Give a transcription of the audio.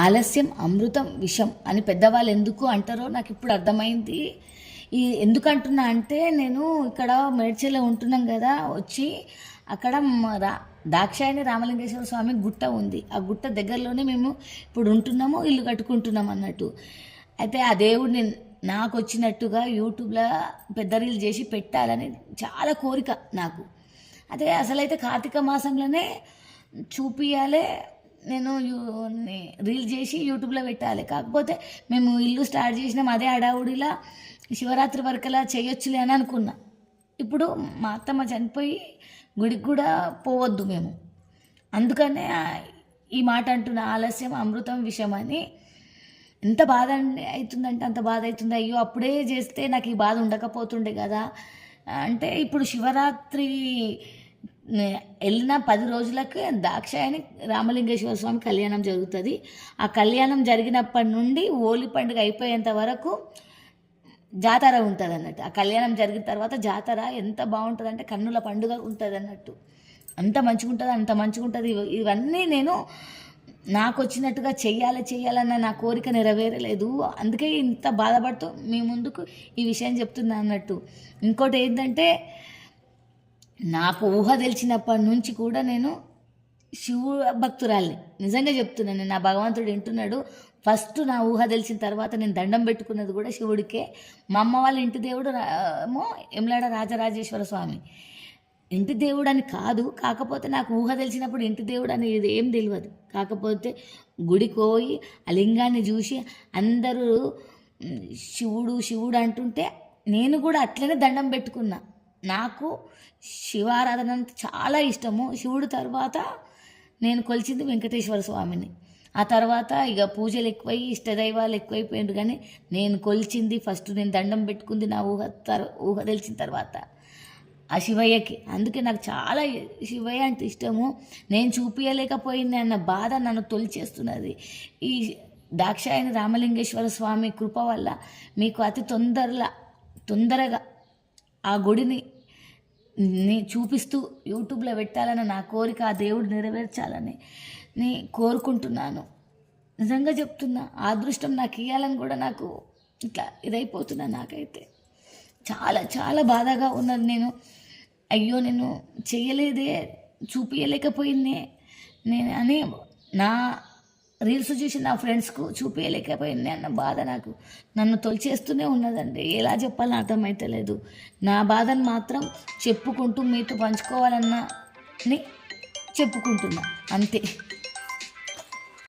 ఆలస్యం అమృతం విషం అని పెద్దవాళ్ళు ఎందుకు అంటారో నాకు ఇప్పుడు అర్థమైంది. ఈ ఎందుకు అంటున్నా అంటే, నేను ఇక్కడ మేడ్చల్లో ఉంటున్నాం కదా, వచ్చి అక్కడ దాక్షాయణి రామలింగేశ్వర స్వామి గుట్ట ఉంది. ఆ గుట్ట దగ్గరలోనే మేము ఇప్పుడు ఉంటున్నాము, ఇల్లు కట్టుకుంటున్నాం అన్నట్టు. అయితే ఆ దేవుడిని నాకు వచ్చినట్టుగా యూట్యూబ్లో పెద్ద రీల్ చేసి పెట్టాలని చాలా కోరిక నాకు. అదే అసలైతే కార్తీక మాసంలోనే చూపియాలి, నేను రీల్ చేసి యూట్యూబ్లో పెట్టాలి. కాకపోతే మేము ఇల్లు స్టార్ట్ చేసినాం, అదే హడావుడిలా శివరాత్రి వరకులా చేయొచ్చులే అని అనుకున్నా. ఇప్పుడు మా అత్తమ్మ చనిపోయి గుడికి కూడా పోవద్దు మేము, అందుకనే ఈ మాట అంటున్న ఆలస్యం అమృతం విషయం అని. ఎంత బాధ అవుతుందంటే అంత బాధ అవుతుంది. అయ్యో అప్పుడే చేస్తే నాకు ఈ బాధ ఉండకపోతుండే కదా. అంటే ఇప్పుడు శివరాత్రి వెళ్ళిన 10 రోజులకి దాక్షాయణి రామలింగేశ్వర స్వామి కళ్యాణం జరుగుతుంది. ఆ కళ్యాణం జరిగినప్పటి నుండి హోలీ పండుగ అయిపోయేంత వరకు జాతర ఉంటుంది అన్నట్టు. ఆ కళ్యాణం జరిగిన తర్వాత జాతర ఎంత బాగుంటుంది అంటే కన్నుల పండుగ ఉంటుంది అన్నట్టు. అంత మంచిగా ఉంటుంది, అంత మంచిగా ఉంటుంది. ఇవన్నీ నేను నాకు వచ్చినట్టుగా చెయ్యాలన్న నా కోరిక నెరవేరలేదు. అందుకే ఇంత బాధపడుతూ మీ ముందుకు ఈ విషయం చెప్తున్నా అన్నట్టు. ఇంకోటి ఏంటంటే, నాకు ఊహ తెలిసినప్పటి నుంచి కూడా నేను శివ భక్తురాల్ని. నిజంగా చెప్తున్నాను, నా భగవంతుడు వింటున్నాడు. ఫస్ట్ నా ఊహ తెలిసిన తర్వాత నేను దండం పెట్టుకున్నది కూడా శివుడికే. మా అమ్మ వాళ్ళ ఇంటి దేవుడు ఏమో ఎమ్లాడ రాజరాజేశ్వర స్వామి. ఇంటి దేవుడు అని కాదు, కాకపోతే నాకు ఊహ తెలిసినప్పుడు ఇంటి దేవుడు అని ఇది ఏం తెలియదు. కాకపోతే గుడికి పోయి ఆ లింగాన్ని చూసి అందరూ శివుడు శివుడు అంటుంటే నేను కూడా అట్లనే దండం పెట్టుకున్నా. నాకు శివారాధన అంటే చాలా ఇష్టము. శివుడు తర్వాత నేను కొలిచింది వెంకటేశ్వర స్వామిని. ఆ తర్వాత ఇక పూజలు ఎక్కువై ఇష్టదైవాలు ఎక్కువైపోయింది. కానీ నేను కొలిచింది ఫస్ట్, నేను దండం పెట్టుకుంది నా ఊహ తెలిసిన తర్వాత ఆ శివయ్యకి. అందుకే నాకు చాలా శివయ్య అంటే ఇష్టము. నేను చూపించలేకపోయింది అన్న బాధ నన్ను తొలిచేస్తున్నది. ఈ దాక్షాయణి రామలింగేశ్వర స్వామి కృప వల్ల మీకు అతి తొందరగా ఆ గుడిని చూపిస్తూ యూట్యూబ్లో పెట్టాలని నా కోరిక, ఆ దేవుడు నెరవేర్చాలని కోరుకుంటున్నాను. నిజంగా చెప్తున్నా, ఆ అదృష్టం నాకు ఇవ్వాలని కూడా నాకు ఇట్లా ఇదైపోతున్నా. నాకైతే చాలా చాలా బాధగా ఉన్నది. నేను అయ్యో నేను చేయలేదే, చూపించలేకపోయిందే నేను అని నా రీల్స్ చూసి నా ఫ్రెండ్స్కు చూపించలేకపోయింది అన్న బాధ నన్ను తొలిచేస్తూనే ఉన్నదండి. ఎలా చెప్పాలని అర్థమైతలేదు. నా బాధను మాత్రం చెప్పుకుంటూ మీతో పంచుకోవాలని చెప్పుకుంటున్నా అంతే.